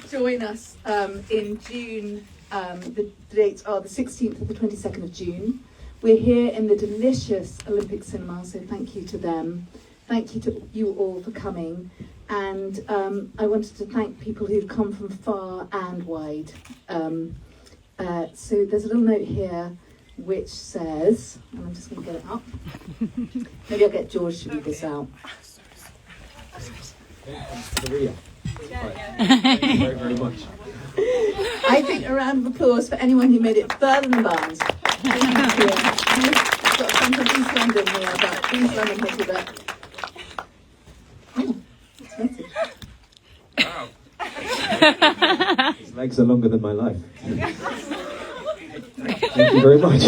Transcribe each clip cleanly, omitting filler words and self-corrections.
join us in June. The dates are the 16th and the 22nd of June. We're here in the delicious Olympic Cinema, so thank you to them. Thank you to you all for coming. And I wanted to thank people who've come from far and wide. So there's a little note here which says, and I'm just going to get it up. Maybe I'll get George to read this out. Maria. Thank you very, very much. I think a round of applause for anyone who made it further than Barnes. Thank you. I've got some from East London here, but East London history, but... Wow. His legs are longer than my life. Thank you very much.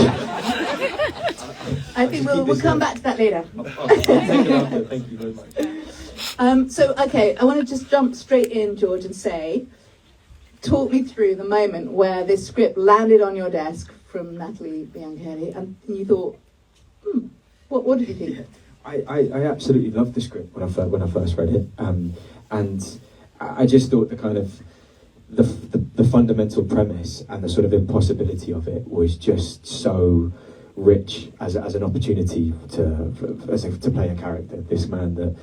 I think we'll come back to that later. I'll take it after. Thank you very much. So, okay, I want to just jump straight in, George, and say, talk me through the moment where this script landed on your desk from Natalie Biancheri, and you thought, what did you think of it? I absolutely loved the script when I first read it, and I just thought the kind of the fundamental premise and the sort of impossibility of it was just so rich as an opportunity to play a character. This man that,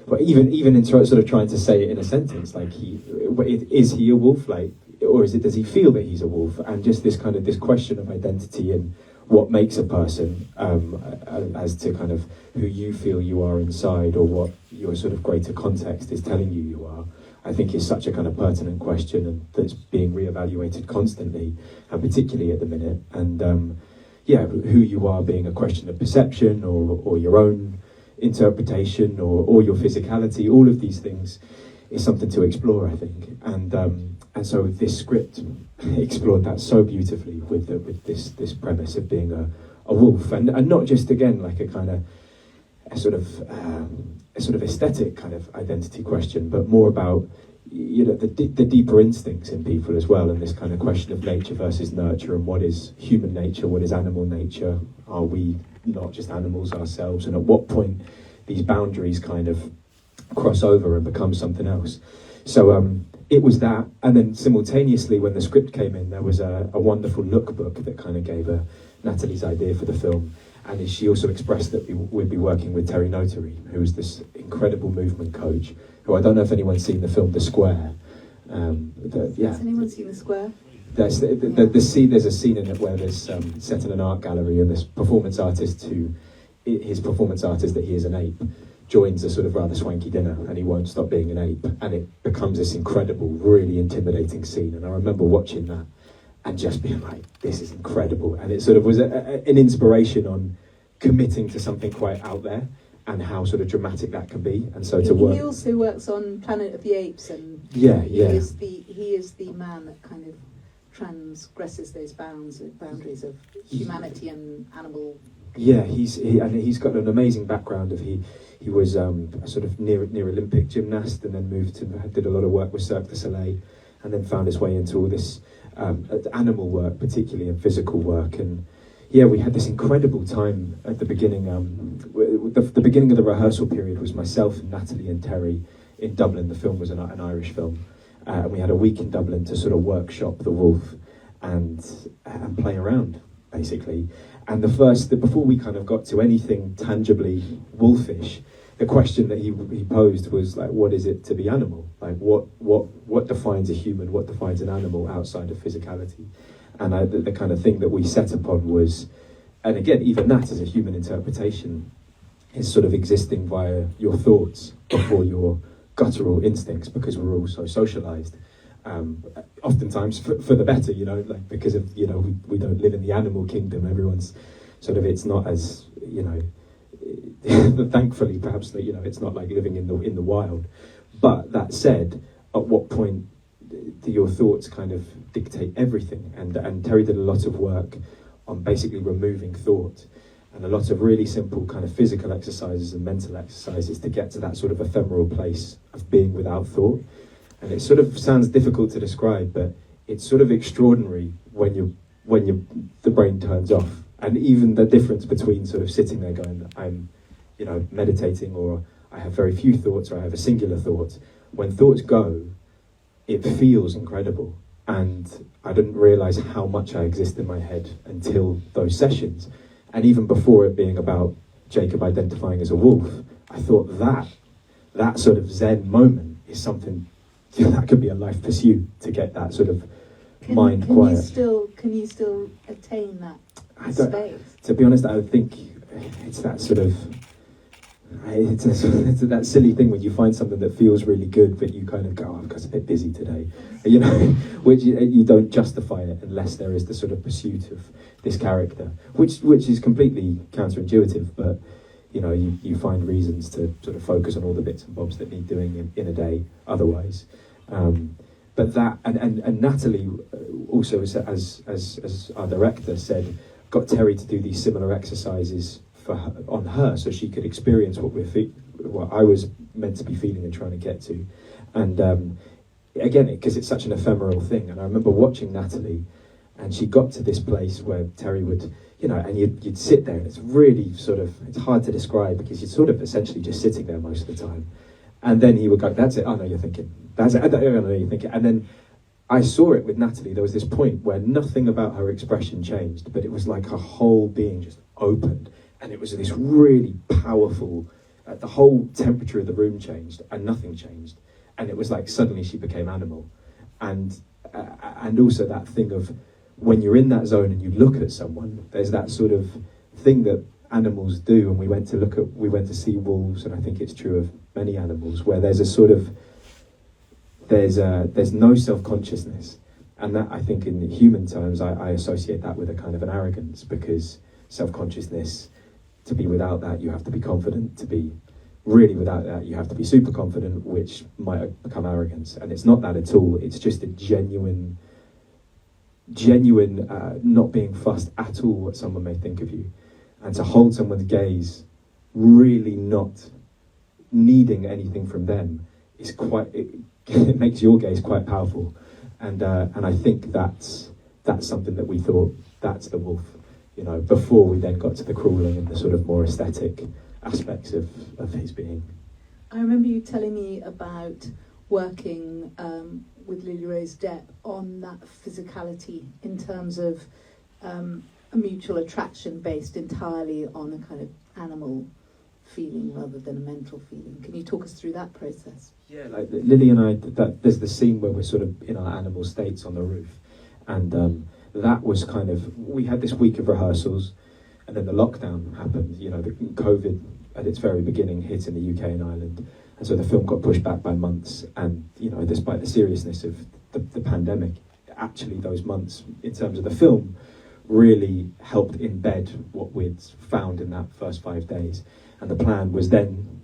but even in sort of trying to say it in a sentence, like is he a wolf, like, or does he feel that he's a wolf? And just this question of identity and what makes a person, as to kind of who you feel you are inside, or what your sort of greater context is telling you are, I think is such a kind of pertinent question, and that's being reevaluated constantly, and particularly at the minute. And who you are being a question of perception, or your own interpretation, or your physicality. All of these things is something to explore, I think. And so this script explored that so beautifully with this premise of being a wolf, and not just, again, like a sort of aesthetic kind of identity question, but more about, you know, the deeper instincts in people as well, and this kind of question of nature versus nurture, and what is human nature, what is animal nature, are we not just animals ourselves, and at what point these boundaries kind of cross over and become something else. So it was that, and then simultaneously when the script came in, there was a wonderful lookbook that kind of gave Natalie's idea for the film. And she also expressed that we'd be working with Terry Notary, who is this incredible movement coach, who I don't know if anyone's seen the film The Square. Has anyone seen The Square? There's a scene in it where there's set in an art gallery, and this performance artist that he is an ape, joins a sort of rather swanky dinner, and he won't stop being an ape, and it becomes this incredible, really intimidating scene. And I remember watching that and just being like, this is incredible. And it sort of was an inspiration on committing to something quite out there, and how sort of dramatic that can be. And so he also works on Planet of the Apes, and he is the man that kind of transgresses those boundaries of humanity and animal. Yeah, he's got an amazing background. He was a sort of near Olympic gymnast, and then did a lot of work with Cirque du Soleil, and then found his way into all this animal work, particularly, and physical work. And yeah, we had this incredible time at the beginning. The beginning of the rehearsal period was myself and Natalie and Terry in Dublin. The film was an Irish film, and we had a week in Dublin to sort of workshop the wolf and play around, basically. And before we kind of got to anything tangibly wolfish, the question that he posed was like, what is it to be animal? Like, what defines a human? What defines an animal outside of physicality? And the kind of thing that we set upon was, and again, even that is a human interpretation, is sort of existing via your thoughts before your guttural instincts, because we're all so socialized. Oftentimes for the better, you know, like, because of, you know, we don't live in the animal kingdom. Everyone's sort of, it's not as, you know, thankfully perhaps, that, you know, it's not like living in the wild. But that said, at what point do your thoughts kind of dictate everything? And Terry did a lot of work on basically removing thought, and a lot of really simple kind of physical exercises and mental exercises to get to that sort of ephemeral place of being without thought. And it sort of sounds difficult to describe, but it's sort of extraordinary when the brain turns off. And even the difference between sort of sitting there going, I'm, you know, meditating, or I have very few thoughts, or I have a singular thought. When thoughts go, it feels incredible. And I didn't realise how much I exist in my head until those sessions. And even before it being about Jacob identifying as a wolf, I thought that sort of Zen moment is something that could be a life pursuit, to get that sort of mind quiet. Can you still attain that space? To be honest, I think it's that sort of, it's that silly thing when you find something that feels really good, but you kind of go, oh, I've got a bit busy today, you know, which you don't justify it unless there is the sort of pursuit of this character, which is completely counterintuitive, but you know, you find reasons to sort of focus on all the bits and bobs that need doing in a day otherwise. But that, and Natalie also, as our director said, got Terry to do these similar exercises for her, on her, so she could experience what I was meant to be feeling and trying to get to. And again, because it's such an ephemeral thing, and I remember watching Natalie, and she got to this place where Terry would, you know, and you'd sit there, and it's really sort of, it's hard to describe, because you're sort of essentially just sitting there most of the time. And then he would go, that's it, oh no, you're thinking, that's it, I don't know, you're thinking. And then I saw it with Natalie. There was this point where nothing about her expression changed, but it was like her whole being just opened, and it was this really powerful, the whole temperature of the room changed and nothing changed, and it was like suddenly she became animal. And also that thing of when you're in that zone and you look at someone, there's that sort of thing that animals do, and we went to see wolves, and I think it's true of many animals, where there's a sort of, there's no self-consciousness, and that, I think, in human terms, I associate that with a kind of an arrogance, because self-consciousness, to be without that, you have to be confident. To be really without that, you have to be super confident, which might become arrogance. And it's not that at all. It's just a genuine not being fussed at all what someone may think of you, and to hold someone's gaze, really not needing anything from them, is quite. It makes your gaze quite powerful, and I think that's something that we thought, that's the wolf, you know, before we then got to the crawling and the sort of more aesthetic aspects of his being. I remember you telling me about working with Lily Rose Depp on that physicality in terms of a mutual attraction based entirely on a kind of animal feeling rather than a mental feeling. Can you talk us through that process? Yeah, like Lily and I, there's the scene where we're sort of in our animal states on the roof, and that was kind of, we had this week of rehearsals, and then the lockdown happened. You know, the COVID at its very beginning hit in the UK and Ireland, and so the film got pushed back by months. And you know, despite the seriousness of the pandemic, actually those months in terms of the film really helped embed what we'd found in that first 5 days. And the plan was then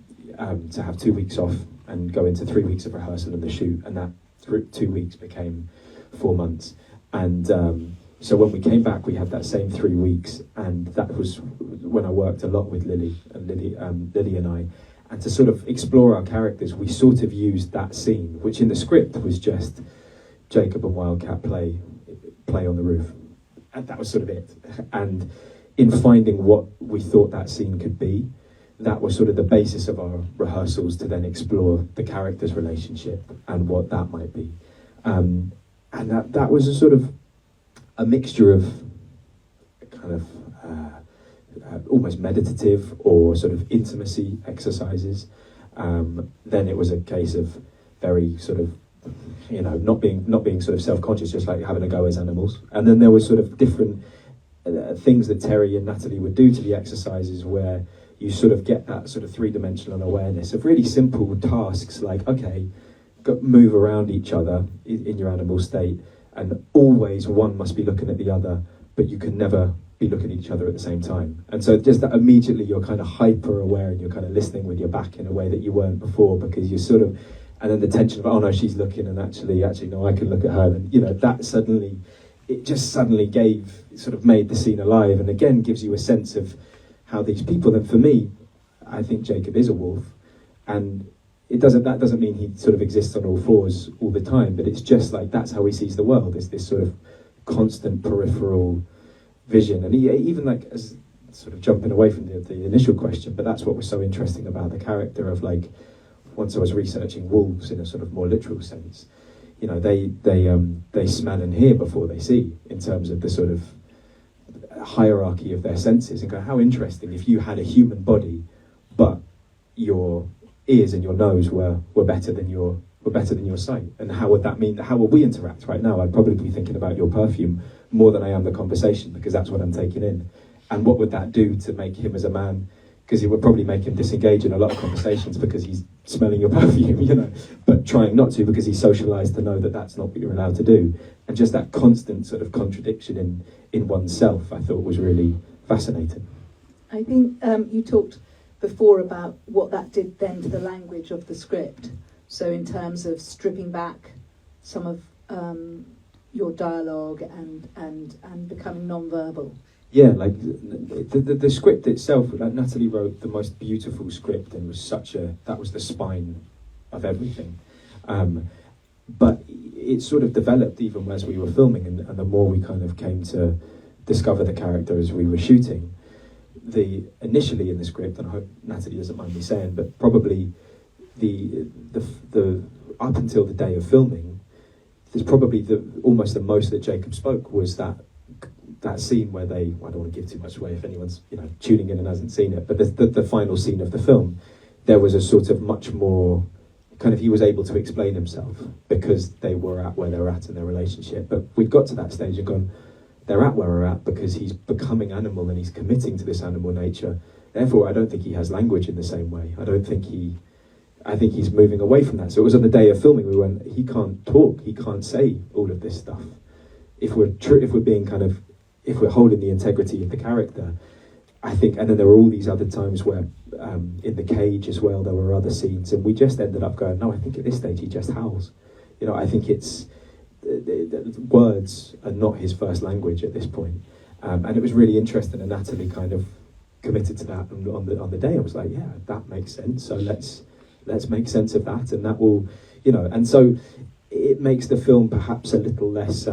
to have 2 weeks off and go into 3 weeks of rehearsal and the shoot, and that 2 weeks became 4 months. And so when we came back, we had that same 3 weeks, and that was when I worked a lot with Lily and I. And to sort of explore our characters, we sort of used that scene, which in the script was just Jacob and Wildcat play on the roof. And that was sort of it. And in finding what we thought that scene could be, that was sort of the basis of our rehearsals, to then explore the characters' relationship and what that might be. And that was a sort of a mixture of kind of almost meditative or sort of intimacy exercises. Then it was a case of very sort of, you know, not being sort of self-conscious, just like having a go as animals. And then there was sort of different things that Terry and Natalie would do to the exercises, where you sort of get that sort of three-dimensional awareness of really simple tasks, like, okay, move around each other in your animal state, and always one must be looking at the other, but you can never be looking at each other at the same time. And so just that immediately you're kind of hyper aware, and you're kind of listening with your back in a way that you weren't before, because you're sort of, and then the tension of, oh no, she's looking, and actually no, I can look at her, and you know, that suddenly, it just suddenly sort of made the scene alive, and again gives you a sense of how these people, and for me, I think Jacob is a wolf, and that doesn't mean he sort of exists on all fours all the time, but it's just like, that's how he sees the world, is this sort of constant peripheral vision. And he even, like, as sort of jumping away from the initial question, but that's what was so interesting about the character of, like, once I was researching wolves in a sort of more literal sense, you know, they smell and hear before they see, in terms of the sort of hierarchy of their senses, and go, how interesting if you had a human body, but your ears and your nose were better than your sight, and how would that mean? How would we interact right now? I'd probably be thinking about your perfume more than I am the conversation, because that's what I'm taking in. And what would that do to make him as a man? Because it would probably make him disengage in a lot of conversations because he's smelling your perfume, you know, but trying not to because he's socialised to know that that's not what you're allowed to do. And just that constant sort of contradiction in oneself, I thought was really fascinating. I think you talked before about what that did then to the language of the script. So in terms of stripping back some of your dialogue and becoming non-verbal. Yeah, like the script itself, like Natalie wrote the most beautiful script, and that was the spine of everything. But it sort of developed even as we were filming, and the more we kind of came to discover the character as we were shooting. Initially in the script, and I hope Natalie doesn't mind me saying, but probably the up until the day of filming, there's probably almost the most that Jacob spoke was that scene where I don't want to give too much away if anyone's, you know, tuning in and hasn't seen it, but the final scene of the film, there was a sort of much more kind of, he was able to explain himself because they were at where they were at in their relationship. But we'd got to that stage and gone, they're at where we're at because he's becoming animal and he's committing to this animal nature. Therefore, I don't think he has language in the same way. I think he's moving away from that. So it was on the day of filming, we went, he can't talk, he can't say all of this stuff. If we're holding the integrity of the character, I think, and then there were all these other times where, in the cage as well, there were other scenes, and we just ended up going, no, I think at this stage he just howls. You know, I think it's, words are not his first language at this point. And it was really interesting, and Natalie kind of committed to that on the day. I was like, yeah, that makes sense, so let's make sense of that, and that will, you know, and so it makes the film perhaps a little less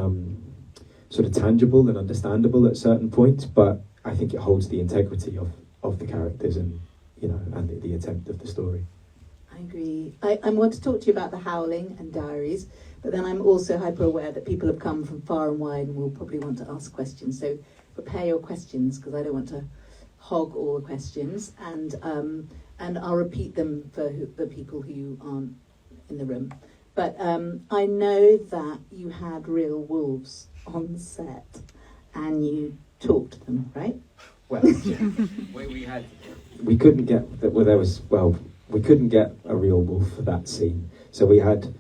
sort of tangible and understandable at certain points, but I think it holds the integrity of the characters and, you know, and the attempt of the story. I agree. I want to talk to you about the howling and diaries, but then I'm also hyper aware that people have come from far and wide and will probably want to ask questions. So prepare your questions, because I don't want to hog all the questions, and I'll repeat them for the people who aren't in the room. But I know that you had real wolves on set and you talked to them, right? Well, yeah. we couldn't get we couldn't get a real wolf for that scene, so we had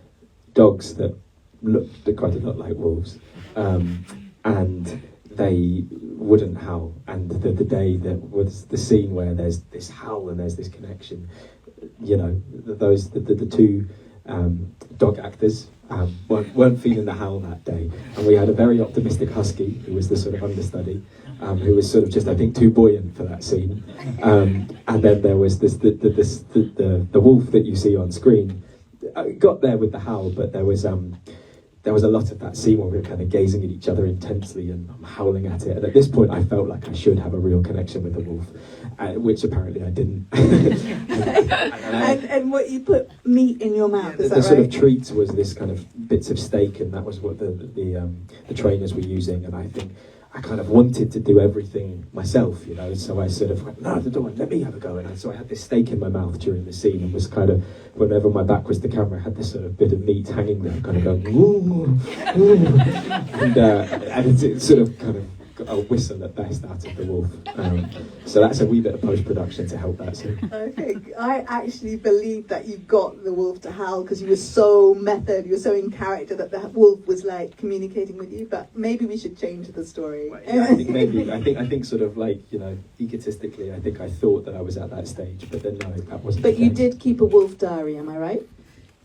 dogs that looked quite a lot like wolves, and they wouldn't howl. And the day that was the scene where there's this howl and there's this connection, you know, the two dog actors weren't feeling the howl that day, and we had a very optimistic husky who was the sort of understudy, who was sort of just, I think, too buoyant for that scene, and then there was the wolf that you see on screen. Got there with the howl, but there was a lot of that scene where we were kind of gazing at each other intensely and I'm howling at it. And at this point, I felt like I should have a real connection with the wolf, which apparently I didn't. and what, you put meat in your mouth? Yeah, is that the right? sort of treats was this kind of bits of steak, and that was what the trainers were using. And I think I kind of wanted to do everything myself, you know. So I sort of went, no, let me have a go. And so I had this steak in my mouth during the scene, and was kind of, whenever my back was to camera, I had this sort of bit of meat hanging there, kind of going, ooh, ooh. And it sort of kind of got a whistle at best out of the wolf. So that's a wee bit of post-production to help that scene. Okay, I actually believe that you got the wolf to howl because you were so method, you were so in character that the wolf was like communicating with you. But maybe we should change the story. Well, yeah, I think maybe. I think sort of like, you know, egotistically, I think I thought that I was at that stage, but then no, that wasn't. But the you case. did keep a wolf diary, am I right?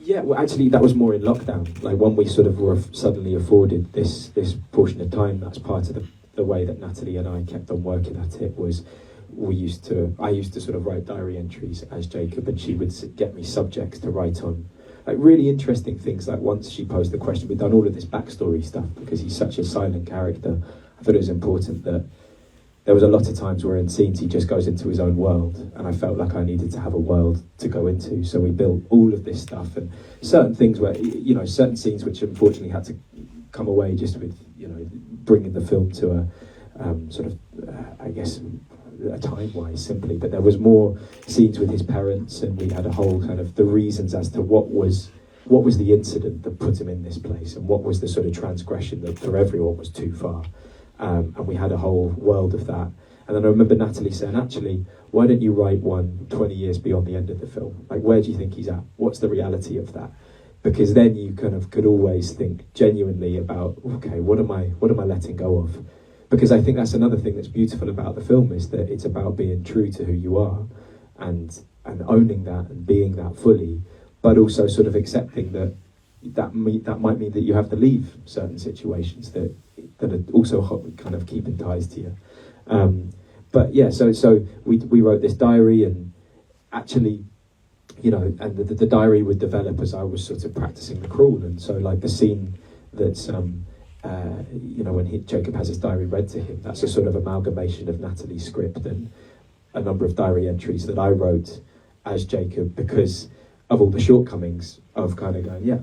Yeah, well, actually, that was more in lockdown. Like when we sort of were suddenly afforded this portion of time. That's part of the way that Natalie and I kept on working at it. Was I used to sort of write diary entries as Jacob, and she would get me subjects to write on, like really interesting things. Like once she posed the question, we'd done all of this backstory stuff because he's such a silent character. I thought it was important that there was a lot of times where in scenes he just goes into his own world, and I felt like I needed to have a world to go into. So we built all of this stuff, and certain things where, you know, certain scenes which unfortunately had to come away just with, you know, bringing the film to a I guess, a time-wise simply. But there was more scenes with his parents, and we had a whole kind of the reasons as to what was the incident that put him in this place, and what was the sort of transgression that for everyone was too far. And we had a whole world of that. And then I remember Natalie saying, actually, why don't you write one 20 years beyond the end of the film? Like, where do you think he's at? What's the reality of that? Because then you kind of could always think genuinely about, okay, what am I letting go of? Because I think that's another thing that's beautiful about the film, is that it's about being true to who you are and owning that and being that fully, but also sort of accepting that might mean that you have to leave certain situations that are also kind of keeping ties to you. But yeah, so we wrote this diary, and actually, you know, and the diary would develop as I was sort of practicing the crawl. And so like the scene that's you know, when Jacob has his diary read to him, that's a sort of amalgamation of Natalie's script and a number of diary entries that I wrote as Jacob, because of all the shortcomings of kind of going, yeah,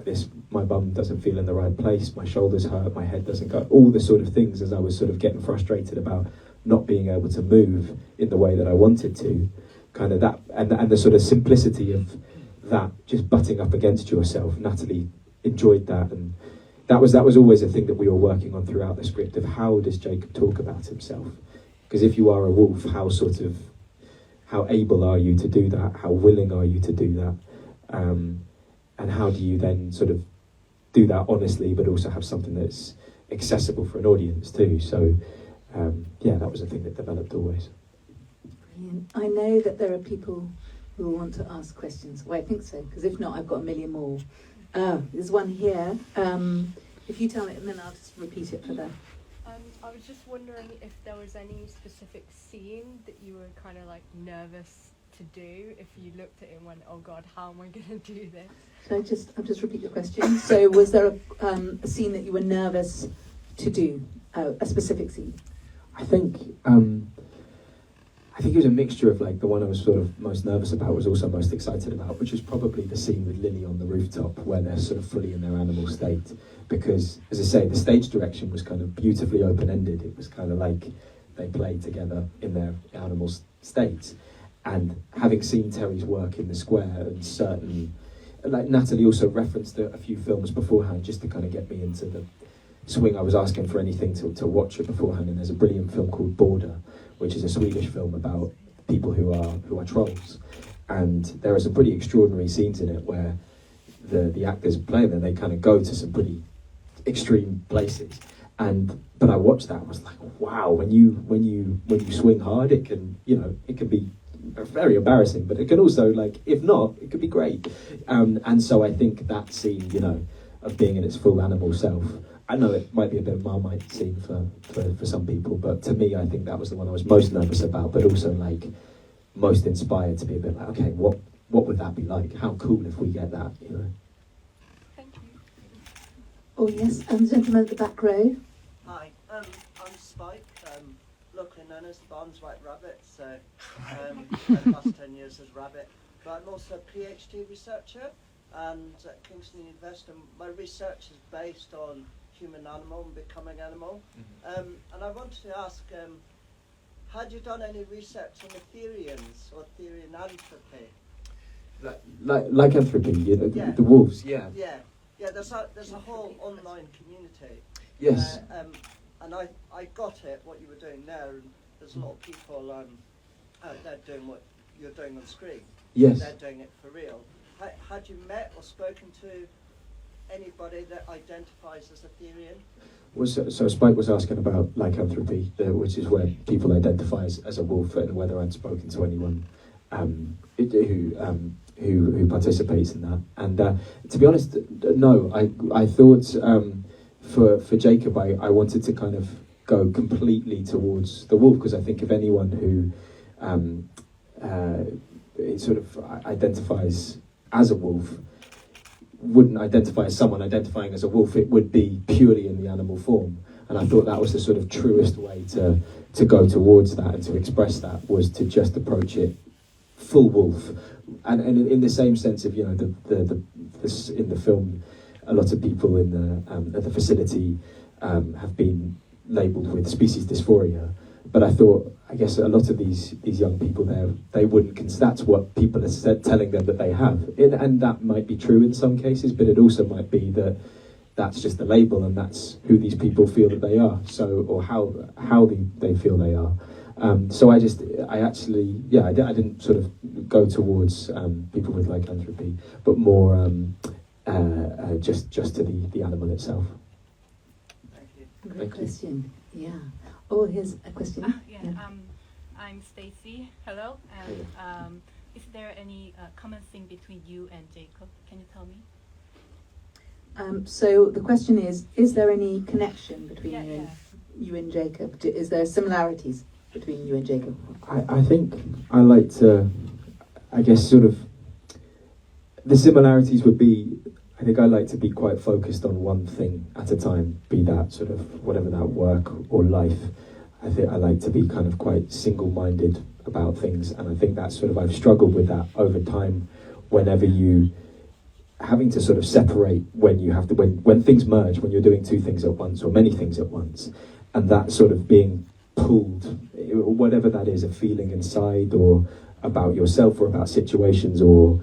my bum doesn't feel in the right place, my shoulders hurt, my head doesn't go, all the sort of things as I was sort of getting frustrated about not being able to move in the way that I wanted to, kind of that, and the sort of simplicity of that, just butting up against yourself. Natalie enjoyed that, and that was always a thing that we were working on throughout the script, of how does Jacob talk about himself? Because if you are a wolf, how able are you to do that? How willing are you to do that? And how do you then sort of do that honestly, but also have something that's accessible for an audience too? So yeah, that was a thing that developed always. Brilliant. I know that there are people who want to ask questions. Well, I think so, because if not, I've got a million more. There's one here. If you tell it, and then I'll just repeat it for them. I was just wondering if there was any specific scene that you were kind of like nervous to do, if you looked at it and went, oh God, how am I going to do this? I'll just repeat your question. So was there a scene that you were nervous to do, a specific scene? I think it was a mixture of, like, the one I was sort of most nervous about was also most excited about, which was probably the scene with Lily on the rooftop where they're sort of fully in their animal state. Because, as I say, the stage direction was kind of beautifully open-ended. It was kind of like they played together in their animal states. And having seen Terry's work in the square and certain, like Natalie also referenced a few films beforehand just to kind of get me into the swing. I was asking for anything to watch it beforehand, and there's a brilliant film called Border, which is a Swedish film about people who are trolls. And there are some pretty extraordinary scenes in it where the actors playing there, they kind of go to some pretty extreme places. But I watched that and was like, wow, when you swing hard, it can be very embarrassing, but it can also, like, if not, it could be great. And so I think that scene, you know, of being in its full animal self, I know it might be a bit of a Marmite scene for some people, but to me, I think that was the one I was most nervous about, but also, like, most inspired to be a bit like, okay, what would that be like? How cool if we get that, you know? Thank you. Oh yes, and the gentleman at the back row. Hi, I'm Spike, locally known as the Barnes White Rabbit, so spent the last 10 years as Rabbit, but I'm also a PhD researcher and at Kingston University. My research is based on human animal and becoming animal. And I wanted to ask, had you done any research on Aetherians or Aetherian anthropy? Like anthropy, you know, Yeah. the wolves, yeah. Yeah, there's a whole online community. Yes. And I got it, what you were doing there, and there's a lot of people out there doing what you're doing on screen. Yes. They're doing it for real. Had you met or spoken to anybody that identifies as Aetherian? So Spike was asking about lycanthropy, which is where people identify as a wolf, and whether I'd spoken to anyone who participates in that. And to be honest, no. I thought for Jacob, I wanted to kind of go completely towards the wolf, because I think if anyone who sort of identifies as a wolf wouldn't identify as someone identifying as a wolf, it would be purely in the animal form. And I thought that was the sort of truest way to to go towards that and to express that was to just approach it full wolf, and in the same sense of, you know, in the film, a lot of people in the at the facility have been labelled with species dysphoria. But I thought, I guess a lot of these young people there, they wouldn't. That's what people are telling them that they have, and that might be true in some cases. But it also might be that that's just the label, and that's who these people feel that they are. So, or how they feel they are. So I didn't sort of go towards people with lycanthropy, but more just to the animal itself. Thank you. Great question. Yeah. Oh, here's a question. I'm Stacy. Hello. And is there any common thing between you and Jacob? Can you tell me? So the question is there any connection between you and Jacob? Is there similarities between you and Jacob? I think I like to, I guess, sort of, the similarities would be, I think I like to be quite focused on one thing at a time, be that sort of whatever that work or life. I think I like to be kind of quite single-minded about things, and I think that's sort of, I've struggled with that over time. Whenever you having to sort of separate when you have to, when things merge, when you're doing two things at once or many things at once, and that sort of being pulled, whatever that is, a feeling inside or about yourself or about situations or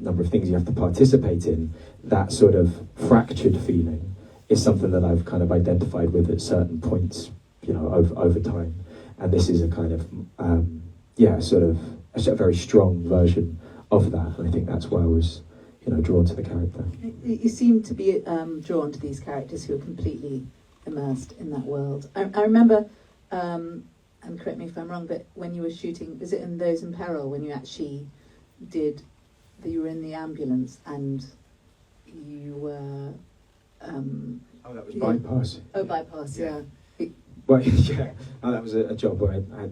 number of things you have to participate in, that sort of fractured feeling is something that I've kind of identified with at certain points, you know, over time. And this is a kind of, sort of a very strong version of that. And I think that's why I was, you know, drawn to the character. You seem to be drawn to these characters who are completely immersed in that world. I remember, and correct me if I'm wrong, but when you were shooting, was it in Those in Peril, when you actually did, that you were in the ambulance and you were... that was Bypass. Oh, Bypass, yeah. Well, yeah, that was a job where I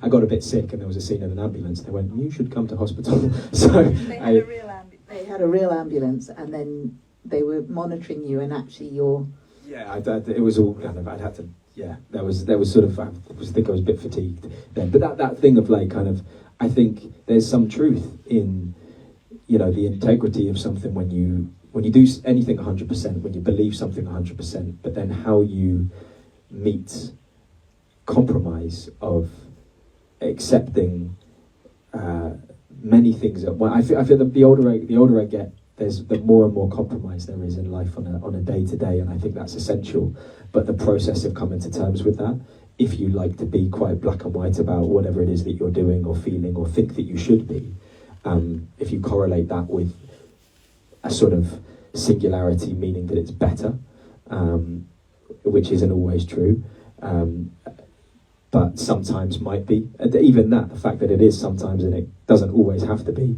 got a bit sick, and there was a scene in an ambulance. They went, "You should come to hospital." So they had a real ambulance, and then they were monitoring you, and actually you're... Yeah, it was all kind of, I'd had to, yeah, there was sort of, I think I was a bit fatigued then. But that thing of like kind of, I think there's some truth in, you know, the integrity of something when you do anything 100%, when you believe something 100%, but then how you meet compromise of accepting many things at once. I feel that the older I get, the more and more compromise there is in life on a day-to-day, and I think that's essential. But the process of coming to terms with that, if you like to be quite black and white about whatever it is that you're doing or feeling or think that you should be, if you correlate that with a sort of singularity, meaning that it's better, which isn't always true, but sometimes might be. And even that, the fact that it is sometimes and it doesn't always have to be,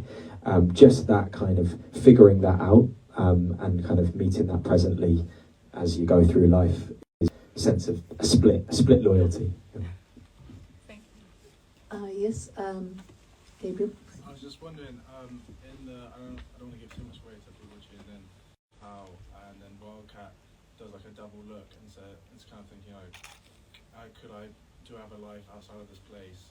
just that kind of figuring that out and kind of meeting that presently as you go through life is a sense of a split loyalty. Thank you. Yes, Gabriel? I was just wondering, in the, I don't want to give too much away to people watching, and then Wildcat does like a double look, and so it's kind of thinking, do I have a life outside of this place,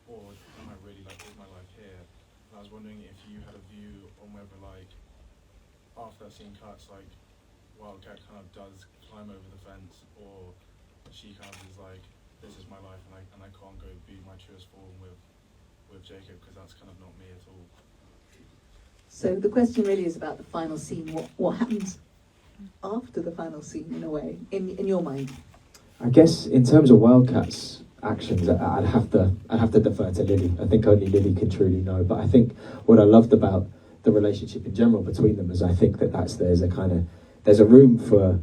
or am I really like, is my life here? And I was wondering if you had a view on whether, like, after that scene cuts, like, Wildcat kind of does climb over the fence, or she kind of is like, this is my life, and I can't go be my truest form with Jacob, because that's kind of not me at all. So the question really is about the final scene. What happens after the final scene, in a way, in your mind? I guess in terms of Wildcat's actions, I'd have to defer to Lily. I think only Lily can truly know. But I think what I loved about the relationship in general between them is I think that there's a room for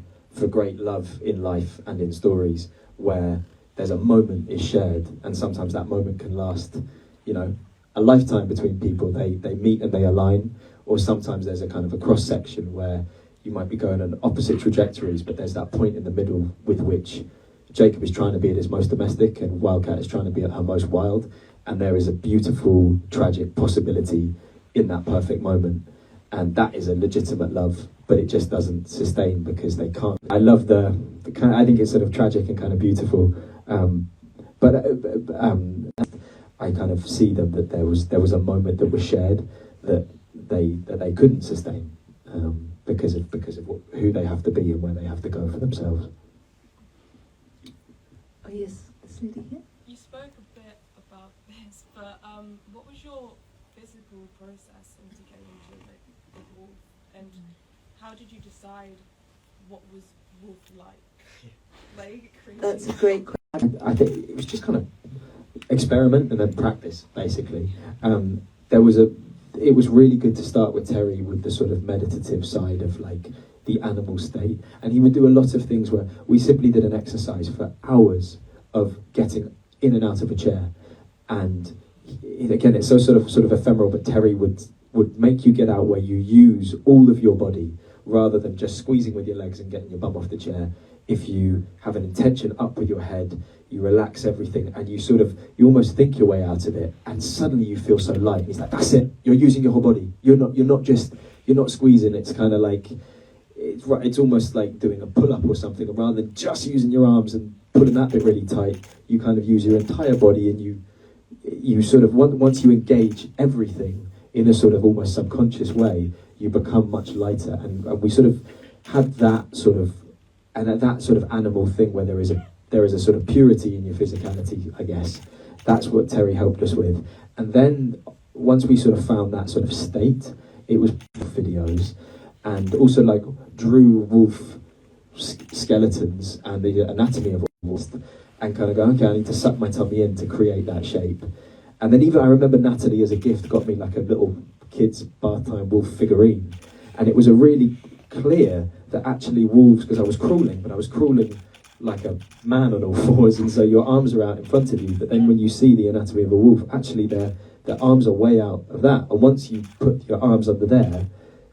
great love in life and in stories where there's a moment is shared, and sometimes that moment can last, you know, a lifetime between people. They meet and they align, or sometimes there's a kind of a cross section where you might be going on opposite trajectories, but there's that point in the middle with which Jacob is trying to be at his most domestic and Wildcat is trying to be at her most wild, and there is a beautiful, tragic possibility in that perfect moment, and that is a legitimate love but it just doesn't sustain because they can't. I love the kind. I think it's sort of tragic and kind of beautiful, but I kind of see them that there was a moment that was shared that they couldn't sustain because of who they have to be and where they have to go for themselves. Oh yes, this lady here. You spoke a bit about this, but what was your physical process into getting into the wolf, and how did you decide what was wolf like? That's a great question. I think it was just kind of experiment and then practice, basically. It was really good to start with Terry with the sort of meditative side of like the animal state, and he would do a lot of things where we simply did an exercise for hours of getting in and out of a chair, and again it's so sort of ephemeral, but Terry would make you get out where you use all of your body rather than just squeezing with your legs and getting your bum off the chair. If you have an intention up with your head, you relax everything, and you almost think your way out of it, and suddenly you feel so light. He's like, that's it. You're using your whole body. You're not squeezing. It's kind of like, it's almost like doing a pull-up or something. And rather than just using your arms and pulling that bit really tight, you kind of use your entire body, and you sort of, once you engage everything in a sort of almost subconscious way, you become much lighter. And we sort of had that sort of, and that sort of animal thing where there is a sort of purity in your physicality, I guess. That's what Terry helped us with. And then once we sort of found that sort of state, it was videos, and also like drew wolf skeletons and the anatomy of wolves, and kind of go, okay, I need to suck my tummy in to create that shape. And then even I remember Natalie as a gift got me like a little kid's bath time wolf figurine, and it was a really clear that actually wolves, because I was crawling like a man on all fours, and so your arms are out in front of you, but then when you see the anatomy of a wolf, actually their arms are way out of that, and once you put your arms under there,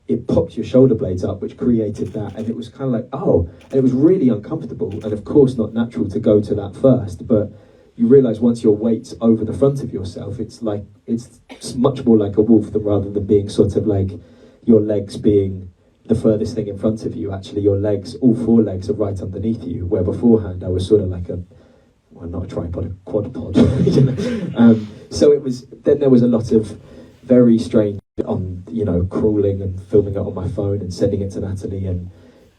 it pops your shoulder blades up, which created that, and it was kind of like, oh, and it was really uncomfortable, and of course not natural to go to that first, but you realise once your weight's over the front of yourself, it's much more like a wolf rather than being sort of like your legs being the furthest thing in front of you. Actually your legs, all four legs, are right underneath you, where beforehand I was sort of like not a tripod, a quadpod. So then there was a lot of very strange crawling and filming it on my phone and sending it to Natalie, and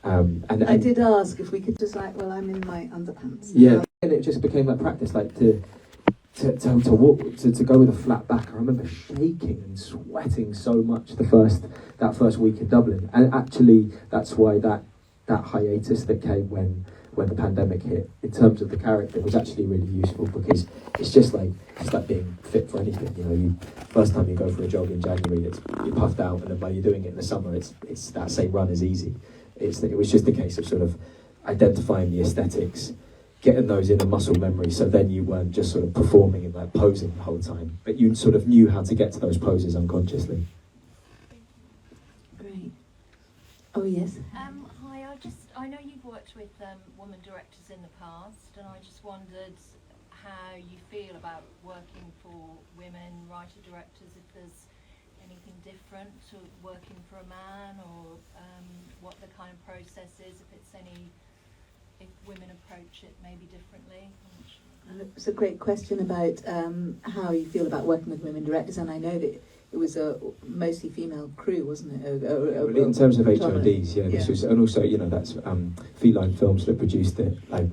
I did ask if we could just I'm in my underpants. Yeah, and it just became like practice, like to walk, to go with a flat back. I remember shaking and sweating so much that first week in Dublin, and actually that's why that hiatus that came when the pandemic hit, in terms of the character, was actually really useful, because it's just like being fit for anything. You first time you go for a jog in January, you're puffed out, and then while you're doing it in the summer, it's that same run is easy. It was just a case of sort of identifying the aesthetics, getting those in a muscle memory, so then you weren't just sort of performing and like posing the whole time, but you sort of knew how to get to those poses unconsciously. Great. Oh yes. Hi, I know you've worked with women directors in the past, and I just wondered how you feel about working for women writer-directors, if there's anything different to working for a man, or what the kind of process is, if women approach it maybe differently. And it was a great question about how you feel about working with women directors, and I know that it was a mostly female crew, wasn't it? In terms of HODs, this was, and also that's Feline Films that produced it. Like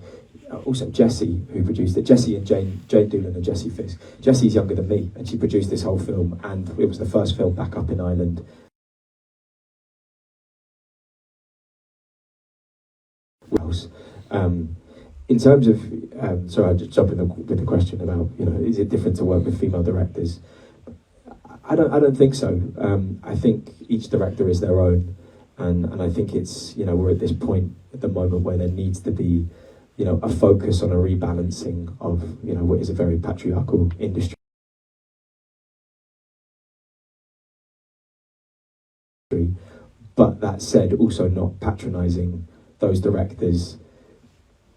also Jessie, who produced it. Jessie and Jane Doolan and Jessie Fisk. Jessie's younger than me, and she produced this whole film, and it was the first film back up in Ireland. In terms of, sorry, I'll just jump in with the question about, is it different to work with female directors? I don't think so. I think each director is their own, and I think it's, we're at this point at the moment where there needs to be, a focus on a rebalancing of, what is a very patriarchal industry. But that said, also not patronising those directors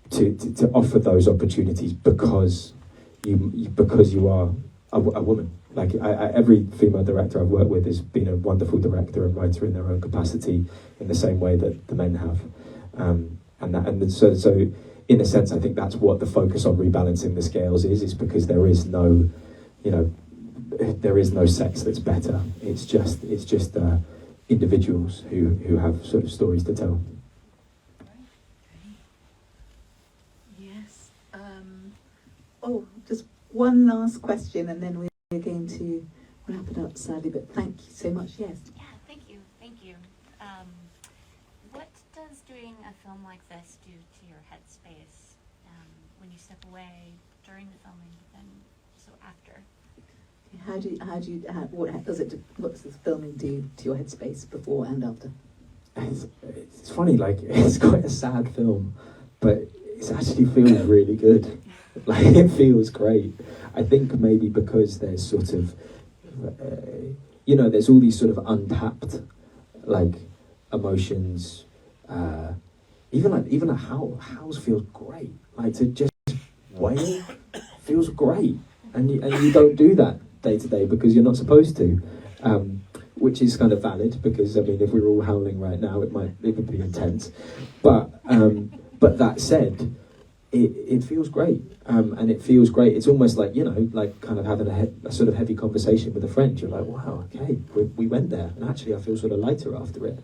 to offer those opportunities because you are a woman. Like every female director I've worked with has been a wonderful director and writer in their own capacity, in the same way that the men have. So in a sense, I think that's what the focus on rebalancing the scales is because there is no, there is no sex that's better. It's just individuals who have sort of stories to tell. Yes. Just one last question, and then we're going to wrap it up, sadly. But thank you so much. Yes. Yeah, thank you. What does doing a film like this do to your headspace when you step away during the filming, but then also after? What does the filming do to your headspace before and after? It's funny, like it's quite a sad film, but it actually feels really good. Like it feels great. I think maybe because there's sort of, there's all these sort of untapped, like emotions. Even a house feels great. Like to just wail feels great, and you don't do that day to day because you're not supposed to. Which is kind of valid because I mean, if we were all howling right now, it would be intense. But that said, it feels great, and it feels great. It's almost like like kind of having a sort of heavy conversation with a friend. You're like, wow, okay, we went there, and actually I feel sort of lighter after it.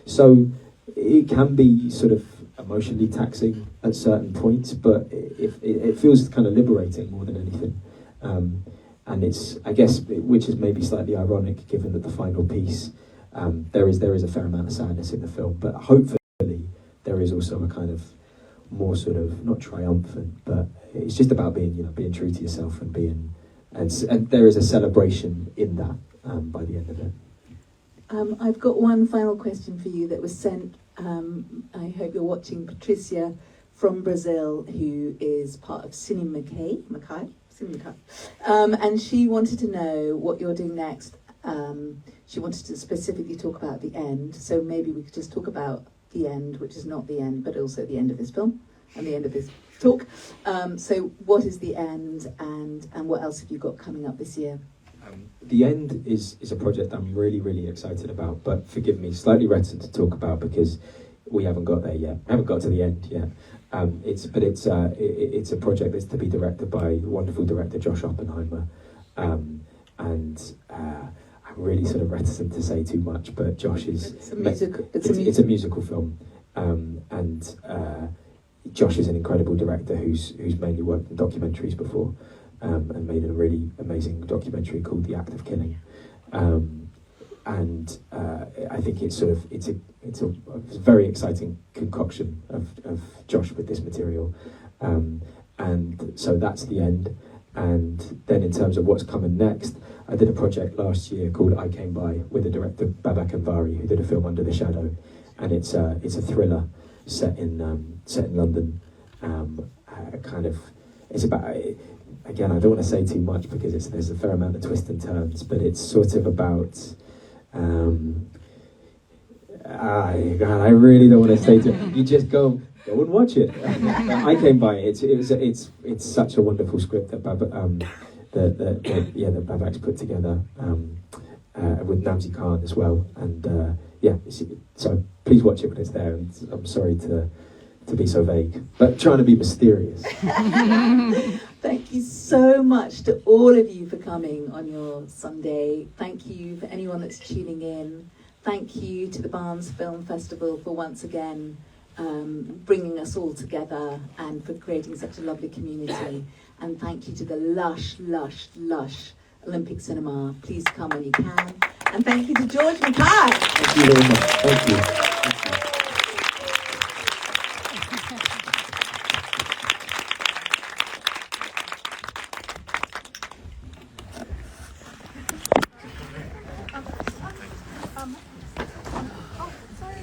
So it can be sort of emotionally taxing at certain points, but it feels kind of liberating more than anything. And it's, I guess, which is maybe slightly ironic, given that the final piece, there is a fair amount of sadness in the film, but hopefully there is also a kind of more sort of, not triumphant, but it's just about being true to yourself and being, and there is a celebration in that by the end of it. I've got one final question for you that was sent. I hope you're watching. Patricia from Brazil, who is part of Mackeay, and she wanted to know what you're doing next. She wanted to specifically talk about the end, so maybe we could just talk about the end, which is not the end, but also the end of this film and the end of this talk. So what is the end, and what else have you got coming up this year? The End is a project I'm really, really excited about, but forgive me, slightly reticent to talk about because we haven't got there yet. I haven't got to the end yet. It's a project that's to be directed by wonderful director Josh Oppenheimer, and I'm really sort of reticent to say too much, but Josh is it's a musical film, and Josh is an incredible director who's mainly worked in documentaries before, and made a really amazing documentary called The Act of Killing, and I think it's a very exciting concoction of Josh with this material, and so that's the end. And then in terms of what's coming next, I did a project last year called I Came By with the director Babak Anvari, who did a film Under the Shadow, and it's a thriller set in London. It's about, again, I don't want to say too much because there's a fair amount of twists and turns, but it's sort of about. God, I really don't want to say too. You just go and watch it. I Came By. It's such a wonderful script that Babak's put together with Namzi Khan as well, and so please watch it when it's there. And I'm sorry to be so vague, but trying to be mysterious. Thank you so much to all of you for coming on your Sunday. Thank you for anyone that's tuning in. Thank you to the Barnes Film Festival for once again bringing us all together and for creating such a lovely community. And thank you to the lush, lush, lush Olympic Cinema. Please come when you can. And thank you to George MacKay. Thank you very much. Thank you. Sorry,